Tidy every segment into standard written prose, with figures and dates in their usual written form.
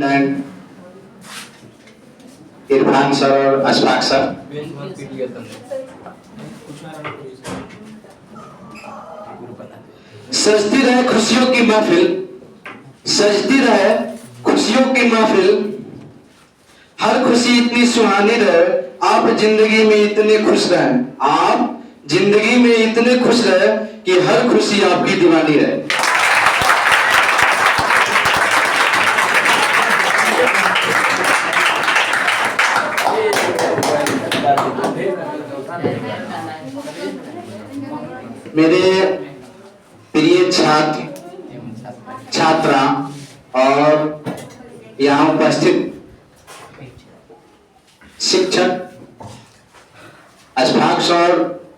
And Irfan sir और Ashfaq sir. सजती रहे खुशियों की महफिल, सजती रहे खुशियों की महफिल, हर खुशी इतनी सुहानी रहे, आप जिंदगी में इतने खुश रहे, आप जिंदगी में इतने खुश रहे कि हर खुशी आपकी दीवानी रहे। मेरे प्रिय छात्र छात्रा और यहाँ उपस्थित शिक्षक अशफाक सर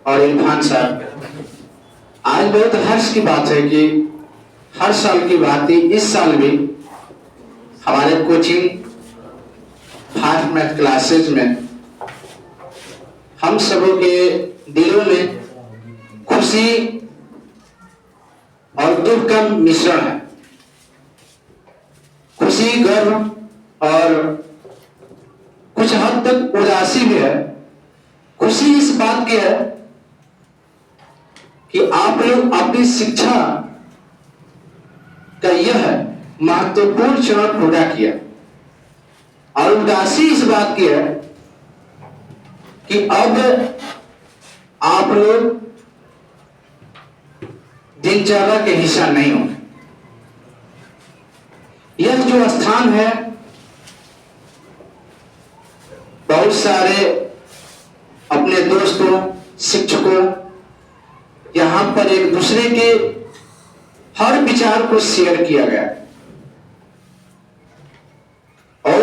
और इरफान सर, आज बहुत हर्ष की बात है कि हर साल की बात ही इस साल भी हमारे कोचिंग फास्ट मैथ क्लासेज में हम सबों के दिलों में खुशी और दुख का मिश्रण है। खुशी, गर्व और कुछ हद तक उदासी भी है। खुशी इस बात की है कि आप लोग अपनी शिक्षा का यह महत्वपूर्ण चरण पूरा किया, और उदासी इस बात की है कि अब आप लोग दिनचर्या के हिस्सा नहीं होंगे। यह जो स्थान है, बहुत सारे अपने दोस्तों, शिक्षकों, यहां पर एक दूसरे के हर विचार को शेयर किया गया, और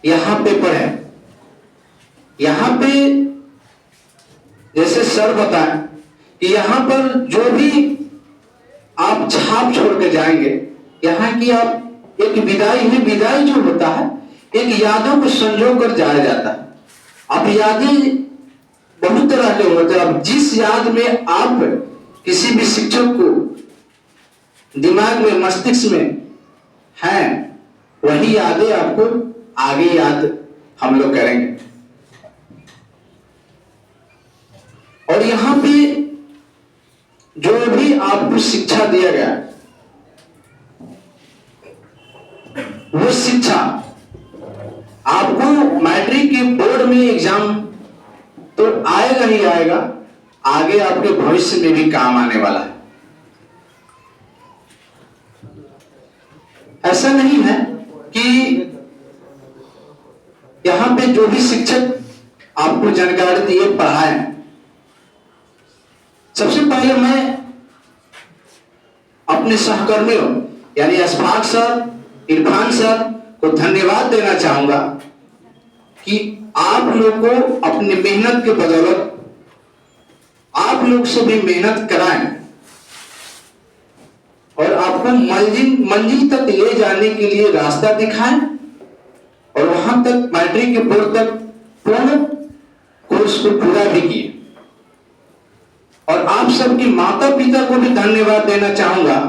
यहां पे पढ़े, यहां पे जैसे सर बताएं कि यहां पर जो भी आप छाप छोड़ के जाएंगे, यहाँ की आप एक विदाई हुई, विदाई जो होता है एक यादों को संजो कर जाया जाता है। अब यादें बहुत तरह के होते हैं। अब जिस याद में आप किसी भी शिक्षक को दिमाग में, मस्तिष्क में हैं, वही यादें आपको आगे याद हम लोग करेंगे। और यहाँ पे जो भी आपको शिक्षा दिया गया, वो शिक्षा आपको मैट्रिक के बोर्ड में एग्जाम तो आएगा ही आएगा, आगे आपके भविष्य में भी काम आने वाला है। ऐसा नहीं है कि यहां पे जो भी शिक्षक आपको जानकारी दिए, पढ़ाएं, सबसे पहले मैं अपने सहकर्मियों यानी अशफाक सर, इरफान सर को धन्यवाद देना चाहूंगा कि आप लोग को अपनी मेहनत के बदौलत आप लोग से भी मेहनत कराएं और आपको मंजिल तक ले जाने के लिए रास्ता दिखाएं, और वहां तक मैट्रिक के बोर्ड तक पूर्ण कोर्स को पूरा भी किए। और आप सबके माता पिता को भी धन्यवाद देना चाहूंगा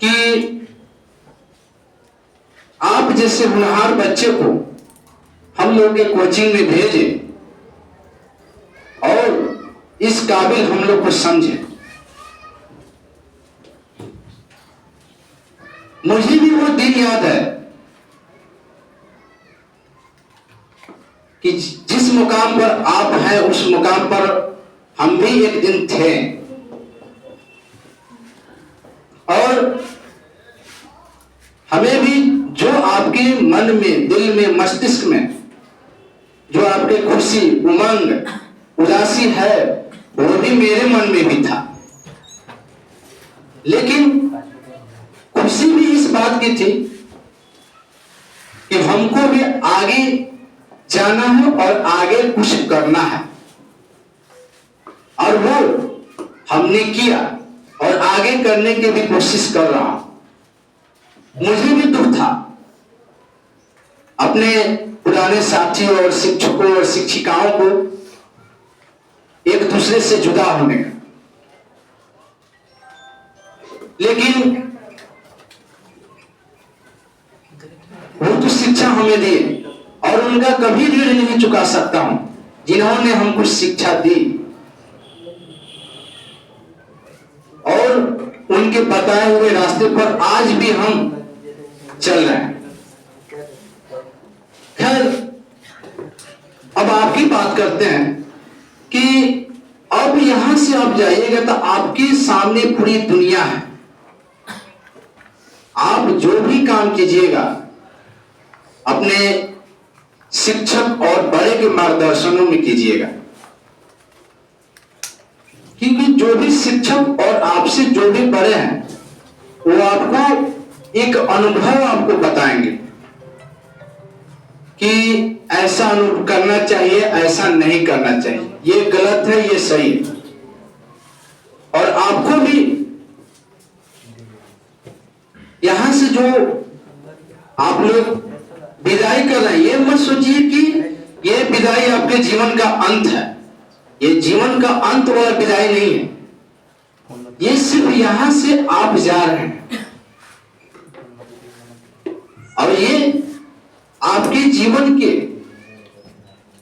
कि आप जैसे होनहार बच्चे को हम लोग के कोचिंग में भेजे और इस काबिल हम लोग को समझे। मुझे भी वो दिन याद है कि जिस मुकाम पर आप हैं, उस मुकाम पर हम भी एक दिन थे, और हमें भी जो आपके मन में, दिल में, मस्तिष्क में जो आपके खुशी, उमंग, उदासी है, वो भी मेरे मन में भी था। लेकिन खुशी भी इस बात की थी कि हमको भी आगे जाना है और आगे कुछ करना है, और वो हमने किया और आगे करने की भी कोशिश कर रहा हूं। मुझे भी दुख था अपने पुराने साथियों और शिक्षकों और शिक्षिकाओं को एक दूसरे से जुदा होने का, लेकिन वो तो शिक्षा हमें दिए और उनका कभी ऋण नहीं चुका सकता हूं जिन्होंने हमको शिक्षा दी और उनके बताए हुए रास्ते पर आज भी हम चल रहे हैं। खैर, अब आपकी बात करते हैं कि अब यहां से आप जाइएगा तो आपके सामने पूरी दुनिया है। आप जो भी काम कीजिएगा अपने शिक्षक और बड़े के मार्गदर्शनों में कीजिएगा, क्योंकि जो भी शिक्षक और आपसे जो भी बड़े हैं वो आपको एक अनुभव आपको बताएंगे कि ऐसा अनुभव करना चाहिए, ऐसा नहीं करना चाहिए, ये गलत है, ये सही है। और आपको भी यहां से जो आप लोग विदाई कर रहे हैं, ये मत सोचिए कि ये विदाई आपके जीवन का अंत है। ये जीवन का अंत वाला विदाई नहीं है, ये सिर्फ यहां से आप जा रहे हैं और ये आपके जीवन के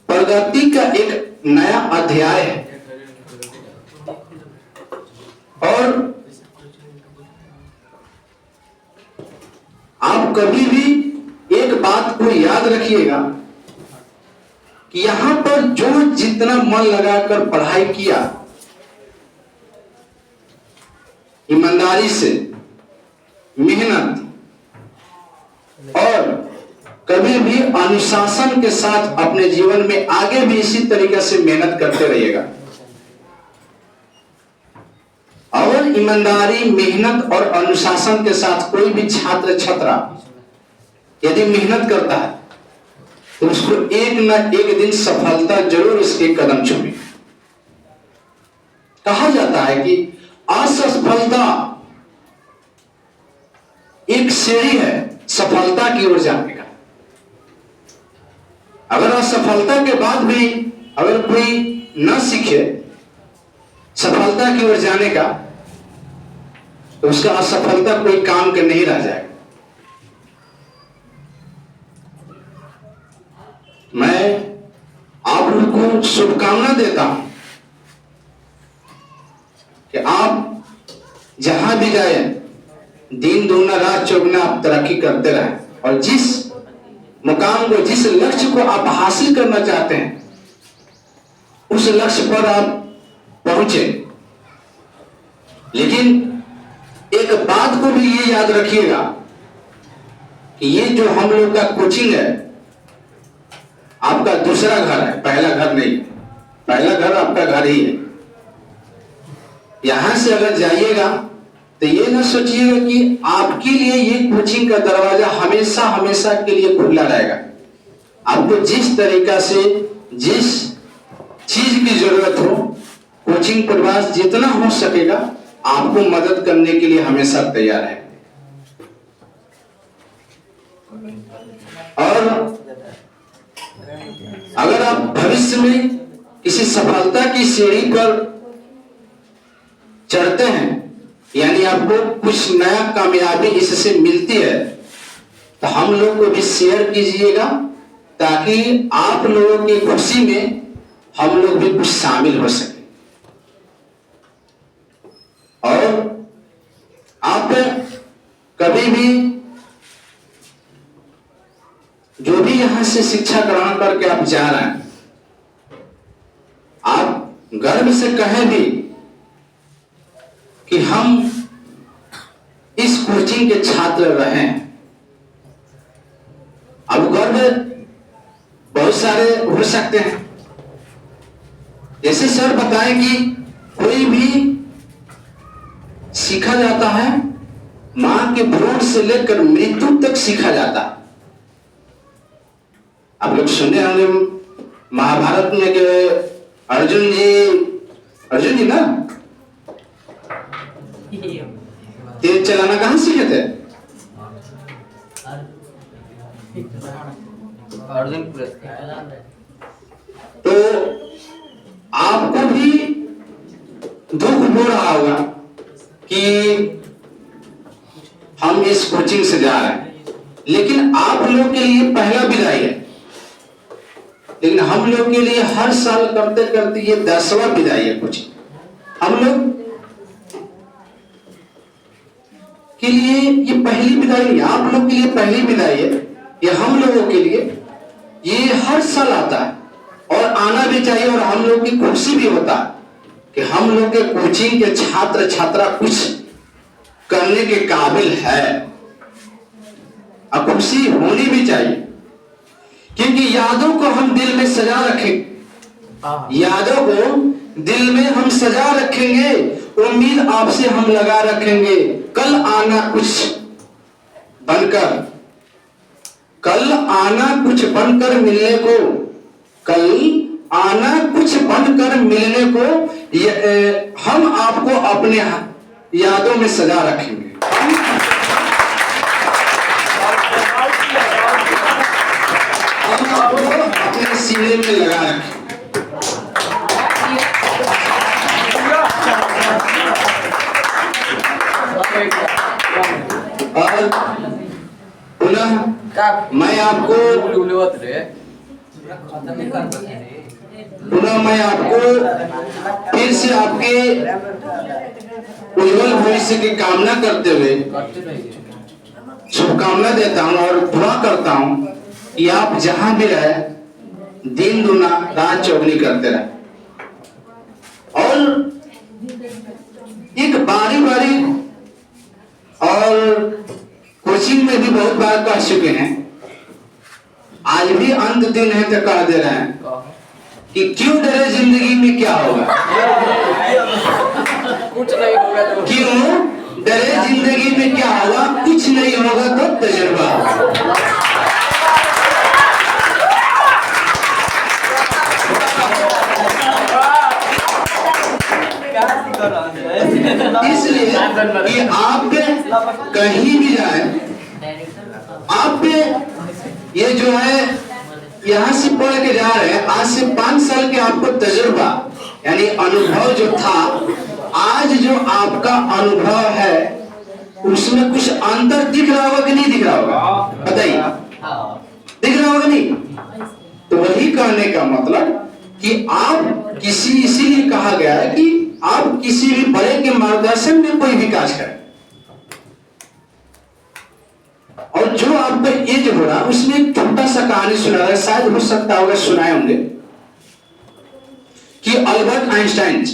प्रगति का एक नया अध्याय है। और आप कभी भी एक बात को याद रखिएगा कि यहां पर जो जितना मन लगाकर पढ़ाई किया, ईमानदारी से मेहनत और कभी भी अनुशासन के साथ अपने जीवन में आगे भी इसी तरीके से मेहनत करते रहिएगा। और ईमानदारी, मेहनत और अनुशासन के साथ कोई भी छात्र छात्रा यदि मेहनत करता है तो उसको एक न एक दिन सफलता जरूर इसके कदम चूमे। कहा जाता है कि असफलता एक सीढ़ी है सफलता की ओर जाने का। अगर असफलता के बाद भी अगर कोई न सीखे सफलता की ओर जाने का तो उसका असफलता कोई काम के नहीं रह जाएगा। मैं आप लोगों को शुभकामना देता हूं कि आप जहां भी जाए दिन दूना रात चौगुना आप तरक्की करते रहें और जिस मुकाम को, जिस लक्ष्य को आप हासिल करना चाहते हैं उस लक्ष्य पर आप पहुंचे। लेकिन एक बात को भी ये याद रखिएगा कि ये जो हम लोग का कोचिंग है आपका दूसरा घर है, पहला घर नहीं। पहला घर आपका घर ही है। यहां से अगर जाइएगा तो ये ना सोचिएगा कि आपके लिए ये कोचिंग का दरवाजा हमेशा हमेशा के लिए खुला रहेगा। आपको जिस तरीका से जिस चीज की जरूरत हो कोचिंग परिवार जितना हो सकेगा आपको मदद करने के लिए हमेशा तैयार है। और अगर आप भविष्य में किसी सफलता की सीढ़ी पर चढ़ते हैं यानी आपको कुछ नया कामयाबी इससे मिलती है तो हम लोग को भी शेयर कीजिएगा ताकि आप लोगों की खुशी में हम लोग भी कुछ शामिल हो सके। और आप कभी भी जो भी यहां से शिक्षा ग्रहण करके आप जा रहे हैं आप गर्व से कहें भी कि हम इस कोचिंग के छात्र रहे हैं। अब गर्व बहुत सारे हो सकते हैं। जैसे सर बताएं कि कोई भी सीखा जाता है मां के भ्रूण से लेकर मृत्यु तक सीखा जाता है। आप लोग सुने होंगे महाभारत में कि अर्जुन जी ना तीर चलाना कहां सीखे थे? अर्जुन। तो आपको भी दुख हो रहा होगा कि हम इस कोचिंग से जा रहे हैं लेकिन आप लोग के लिए पहला विदाई है, लेकिन हम लोग के लिए हर साल करते करते ये 10वां विदाई है। कुछ हम लोग के लिए ये पहली विदाई नहीं, आप लोग के लिए पहली विदाई है। ये हम लोगों के लिए ये हर साल आता है और आना भी चाहिए, और हम लोग की खुशी भी होता है कि हम लोग के कोचिंग के छात्र छात्रा कुछ करने के काबिल है, और खुशी होनी भी चाहिए, क्योंकि यादों को हम दिल में सजा रखेंगे, यादों को दिल में हम सजा रखेंगे, उम्मीद आपसे हम लगा रखेंगे। कल आना कुछ बनकर, कल आना कुछ बनकर मिलने को, कल आना कुछ बनकर मिलने को, हम आपको अपने यादों में सजा रखेंगे। हम आपको अपने सीने में लगा रखेंगे। और पुनः मैं आपको फिर से आपके उज्जवल भविष्य की कामना करते हुए शुभकामना देता हूं और दुआ करता हूं कि आप जहां भी रहे दिन दुना रात चौगनी करते रहे, और एक बारी बारी और कोचिंग में भी बहुत बार कह चुके हैं, आज भी अंत दिन है तो कह दे रहे हैं कि क्यों डरे जिंदगी में क्या होगा, कुछ नहीं होगा तो क्यों डरे जिंदगी में क्या होगा, कुछ नहीं होगा तो तजुर्बा। इसलिए कि आप कहीं भी जाए, आप ये जो है यहाँ से पढ़ के जा रहे हैं, आज से 5 साल के आपको तजुर्बा यानी अनुभव जो था, आज जो आपका अनुभव है उसमें कुछ अंतर दिख रहा होगा कि नहीं दिख रहा होगा, बताइए, दिख रहा होगा नहीं? तो वही कहने का मतलब कि आप किसी, इसीलिए कहा गया है कि आप किसी भी बड़े के मार्गदर्शन में कोई भी कार्य करें, और जो आपका एज हो रहा उसमें एक छोटा सा कहानी सुना रहा है, शायद हो सकता होगा सुनाए होंगे, कि अल्बर्ट आइंस्टाइन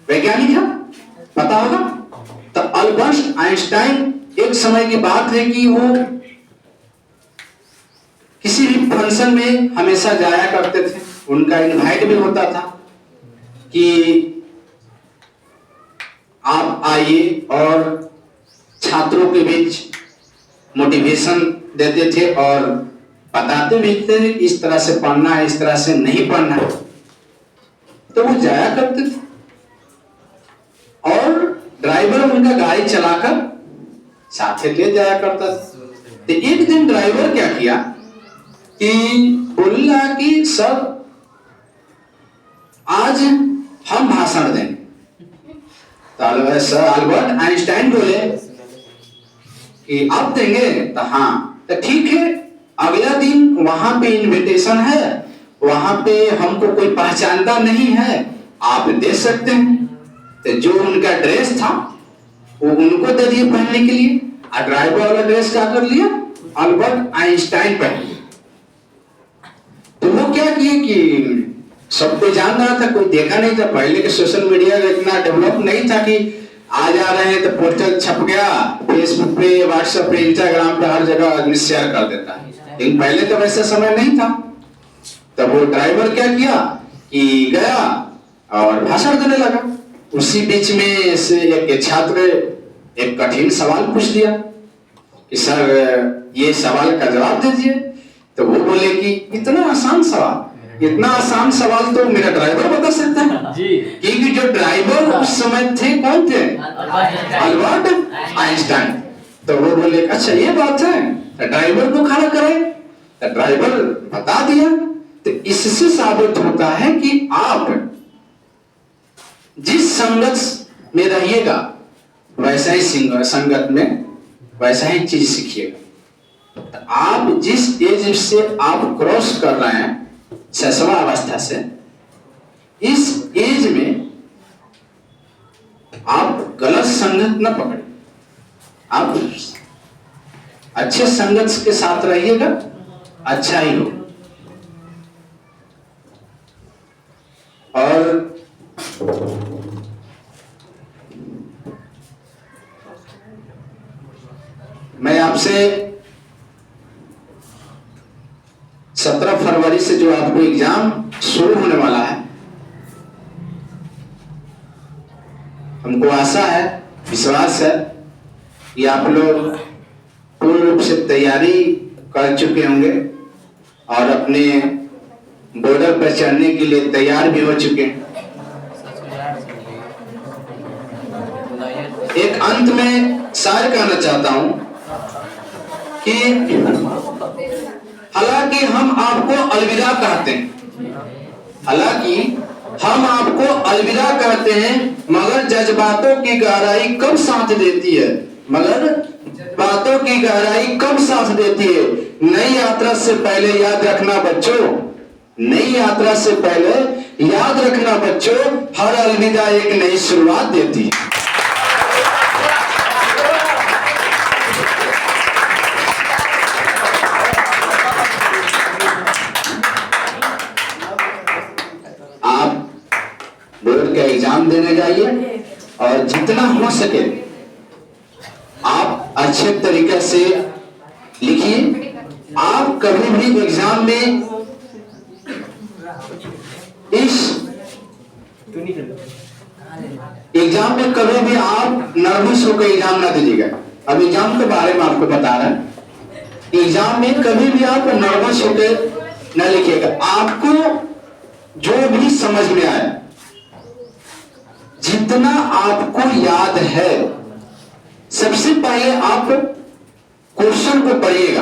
वैज्ञानिक है, पता होगा। तो अल्बर्ट आइंस्टाइन, एक समय की बात है कि वो किसी भी फंक्शन में हमेशा जाया करते थे, उनका इनवाइट भी होता था कि आप आइए, और छात्रों के बीच मोटिवेशन देते थे और बताते भी थे इस तरह से पढ़ना है, इस तरह से नहीं पढ़ना है। तो वो जाया करते थे और ड्राइवर उनका गाड़ी चलाकर साथ ले जाया करता था। तो एक दिन ड्राइवर क्या किया कि बोला कि सर आज हम भाषण देंगे। तो सर अल्बर्ट आइंस्टाइन बोले कि आप देंगे? तो हाँ, तो ठीक है, अगला दिन वहां पे इनविटेशन है, वहां पे हमको कोई पहचानता नहीं है, आप दे सकते हैं। तो जो उनका ड्रेस था वो उनको दे दिए पहनने के लिए, और ड्राइवर वाला ड्रेस क्या कर लिया, अल्बर्ट आइंस्टाइन पहन लिया। तो वो क्या किए कि सबको जान रहा था, कोई देखा नहीं था, पहले के सोशल मीडिया इतना डेवलप नहीं था कि आ जा रहे हैं तो पोस्टर छप गया फेसबुक पे, व्हाट्सएप पे, इंस्टाग्राम पे, हर जगह आदमी शेयर कर देता है, लेकिन पहले तो वैसा समय नहीं था। तब वो ड्राइवर क्या किया कि गया और भाषण देने लगा। उसी बीच में से एक छात्र एक कठिन सवाल पूछ दिया कि सर ये सवाल का जवाब दीजिए। तो वो बोले कि इतना आसान सवाल, इतना आसान सवाल तो मेरा ड्राइवर बता सकता है जी, क्योंकि जो ड्राइवर उस समय थे कौन थे, अल्बर्ट आइंस्टाइन। तो वो बोले अच्छा ये बात है, तो ड्राइवर को खड़ा करे। तो ड्राइवर बता दिया। तो इससे साबित होता है कि आप जिस संगत में रहिएगा वैसा ही संगत में वैसा ही चीज सीखिएगा। तो आप जिस एज से आप क्रॉस कर रहे हैं शैशव अवस्था से, इस एज में आप गलत संगत न पकड़े, आप अच्छे संगत के साथ रहिएगा, अच्छा ही हो। और मैं आपसे 17 फरवरी से जो आपको एग्जाम शुरू होने वाला है, हमको आशा है, विश्वास है कि आप लोग पूर्ण रूप से तैयारी कर चुके होंगे और अपने बॉर्डर पर चढ़ने के लिए तैयार भी हो चुके हैं। एक अंत में सार कहना चाहता हूं कि हालांकि हम आपको अलविदा कहते हैं, हालांकि हम आपको अलविदा कहते हैं, मगर जज्बातों की गहराई कब साथ देती है, मगर बातों की गहराई कब साथ देती है। नई यात्रा से पहले याद रखना बच्चों, नई यात्रा से पहले याद रखना बच्चों, हर अलविदा एक नई शुरुआत देती है। आप बोर्ड का एग्जाम देने जाइए और जितना हो सके आप अच्छे तरीके से लिखिए। आप कभी भी एग्जाम में कभी भी आप नर्वस होकर एग्जाम ना दीजिएगा। अब एग्जाम के बारे में आपको बता रहे हैं, एग्जाम में कभी भी आप नर्वस होकर न लिखिएगा। आपको जो भी समझ में आए, जितना आपको याद है, सबसे पहले आप क्वेश्चन को पढ़िएगा।